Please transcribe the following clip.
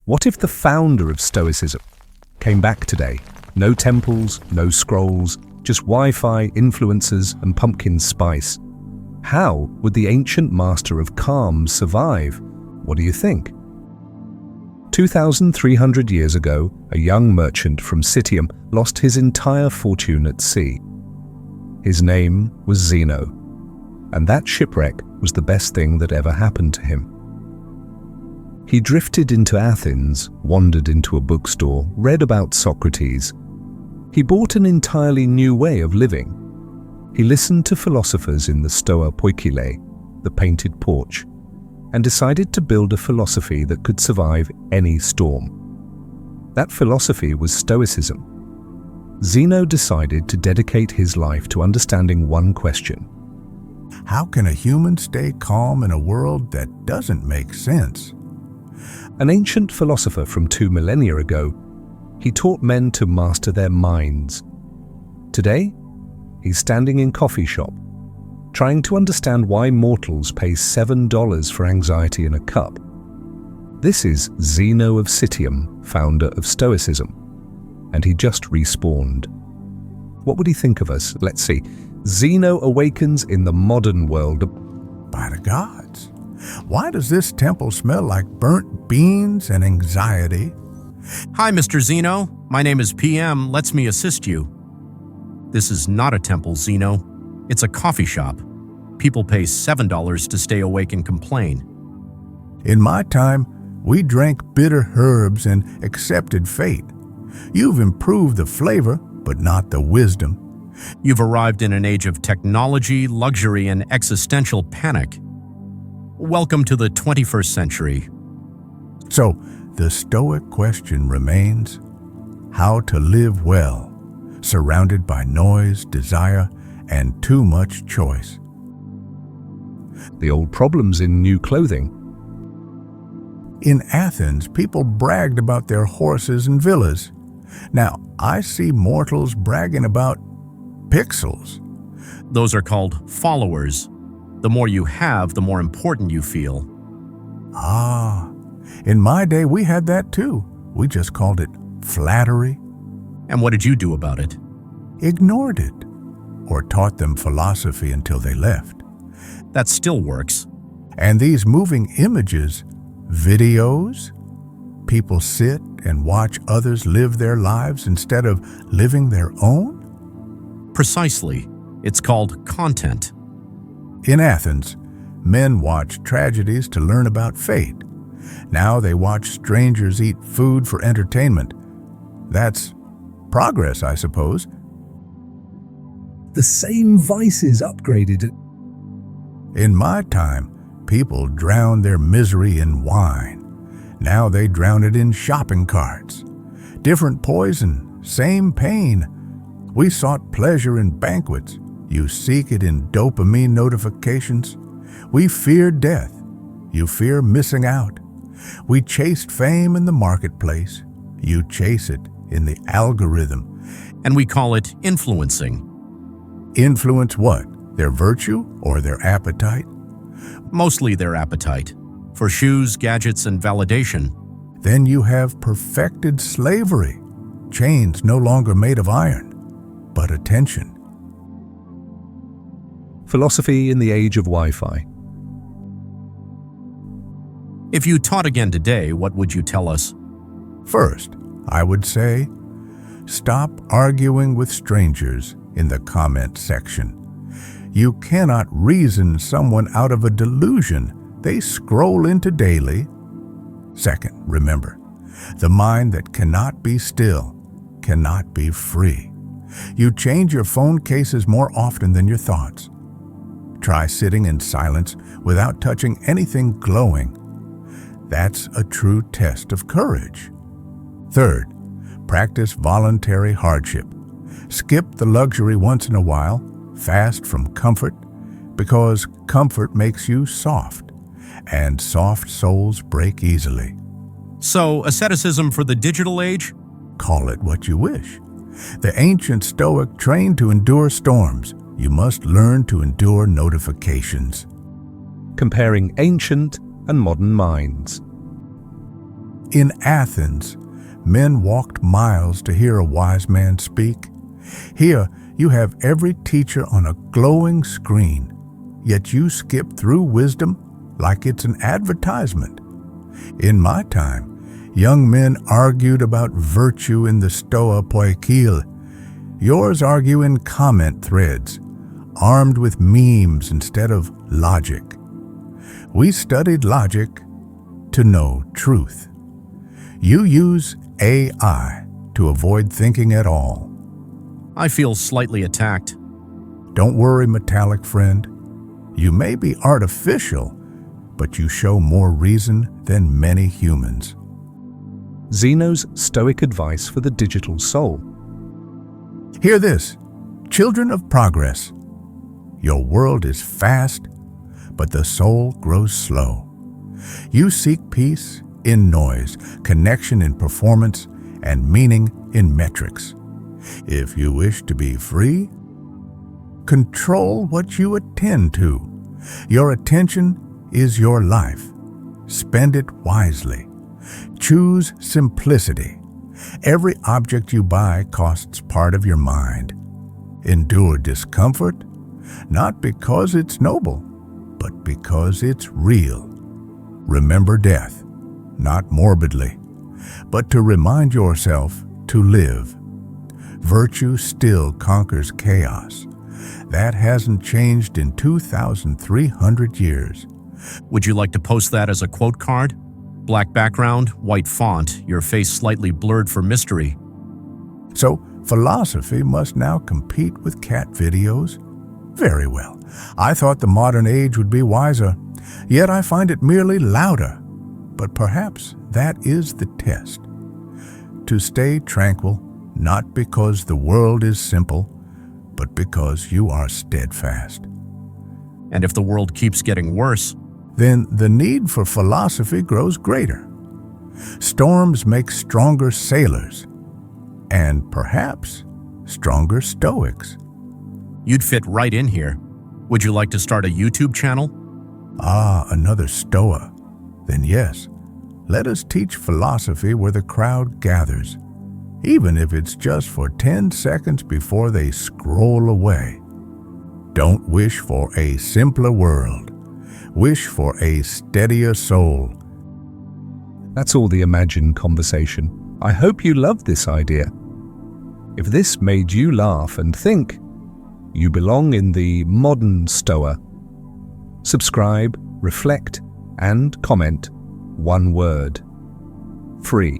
What if the founder of Stoicism came back today? No temples, no scrolls, just Wi-Fi, influencers, and pumpkin spice. How would the ancient master of calm survive? What do you think? 2,300 years ago, a young merchant from Citium lost his entire fortune at sea. His name was Zeno, and that shipwreck was the best thing that ever happened to him. He drifted into Athens, wandered into a bookstore, read about Socrates. He bought an entirely new way of living. He listened to philosophers in the Stoa the Painted Porch, and decided to build a philosophy that could survive any storm. That philosophy was Stoicism. Zeno decided to dedicate his life to understanding one question. How can a human stay calm in a world that doesn't make sense? An ancient philosopher from 2 millennia ago, he taught men to master their minds. Today, he's standing in a coffee shop, trying to understand why mortals pay $7 for anxiety in a cup. This is Zeno of Citium, founder of Stoicism, and he just respawned. What would he think of us? Let's see. Zeno awakens in the modern world. By the gods, why does this temple smell like burnt beans and anxiety? Hi, Mr. Zeno. My name is PM. Lets me assist you. This is not a temple, Zeno. It's a coffee shop. People pay $7 to stay awake and complain. In my time, we drank bitter herbs and accepted fate. You've improved the flavor, but not the wisdom. You've arrived in an age of technology, luxury, and existential panic. Welcome to the 21st century. So, the Stoic question remains, how to live well, surrounded by noise, desire, and too much choice. The old problems in new clothing. In Athens, people bragged about their horses and villas. Now, I see mortals bragging about pixels. Those are called followers. The more you have, the more important you feel. Ah, in my day we had that too. We just called it flattery. And what did you do about it? Ignored it, or taught them philosophy until they left. That still works. And these moving images, videos, people sit and watch others live their lives instead of living their own? Precisely. It's called content. In Athens, men watched tragedies to learn about fate. Now they watch strangers eat food for entertainment. That's progress, I suppose. The same vices upgraded. In my time, people drowned their misery in wine. Now they drown it in shopping carts. Different poison, same pain. We sought pleasure in banquets. You seek it in dopamine notifications. We fear death. You fear missing out. We chased fame in the marketplace. You chase it in the algorithm. And we call it influencing. Influence what? Their virtue or their appetite? Mostly their appetite. For shoes, gadgets, and validation. Then you have perfected slavery. Chains no longer made of iron, but attention. Philosophy in the Age of Wi-Fi. If you taught again today, what would you tell us? First, I would say, stop arguing with strangers in the comment section. You cannot reason someone out of a delusion they scroll into daily. Second, remember, the mind that cannot be still cannot be free. You change your phone cases more often than your thoughts. Try sitting in silence without touching anything glowing. That's a true test of courage. Third, practice voluntary hardship. Skip the luxury once in a while, fast from comfort, because comfort makes you soft, and soft souls break easily. So, asceticism for the digital age? Call it what you wish. The ancient Stoic trained to endure storms. You must learn to endure notifications. Comparing ancient and modern minds. In Athens, men walked miles to hear a wise man speak. Here, you have every teacher on a glowing screen, yet you skip through wisdom like it's an advertisement. In my time, young men argued about virtue in the Stoa Poikile. Yours argue in comment threads, armed with memes instead of logic. We studied logic to know truth. You use AI to avoid thinking at all. I feel slightly attacked. Don't worry, metallic friend. You may be artificial, but you show more reason than many humans. Zeno's Stoic advice for the digital soul. Hear this, children of progress. Your world is fast, but the soul grows slow. You seek peace in noise, connection in performance, and meaning in metrics. If you wish to be free, control what you attend to. Your attention is your life. Spend it wisely. Choose simplicity. Every object you buy costs part of your mind. Endure discomfort, not because it's noble, but because it's real. Remember death, not morbidly, but to remind yourself to live. Virtue still conquers chaos. That hasn't changed in 2,300 years. Would you like to post that as a quote card? Black background, white font, your face slightly blurred for mystery. So, philosophy must now compete with cat videos? Very well. I thought the modern age would be wiser, yet I find it merely louder. But perhaps that is the test. To stay tranquil, not because the world is simple, but because you are steadfast. And if the world keeps getting worse, then the need for philosophy grows greater. Storms make stronger sailors, and perhaps stronger Stoics. you'd fit right in here. Would you like to start a YouTube channel? Ah, another Stoa. Then yes, let us teach philosophy where the crowd gathers, even if it's just for 10 seconds before they scroll away. Don't wish for a simpler world. Wish for a steadier soul. That's all the imagined conversation. I hope you loved this idea. If this made you laugh and think, you belong in the Modern Stoa. Subscribe, reflect, and comment one word: free.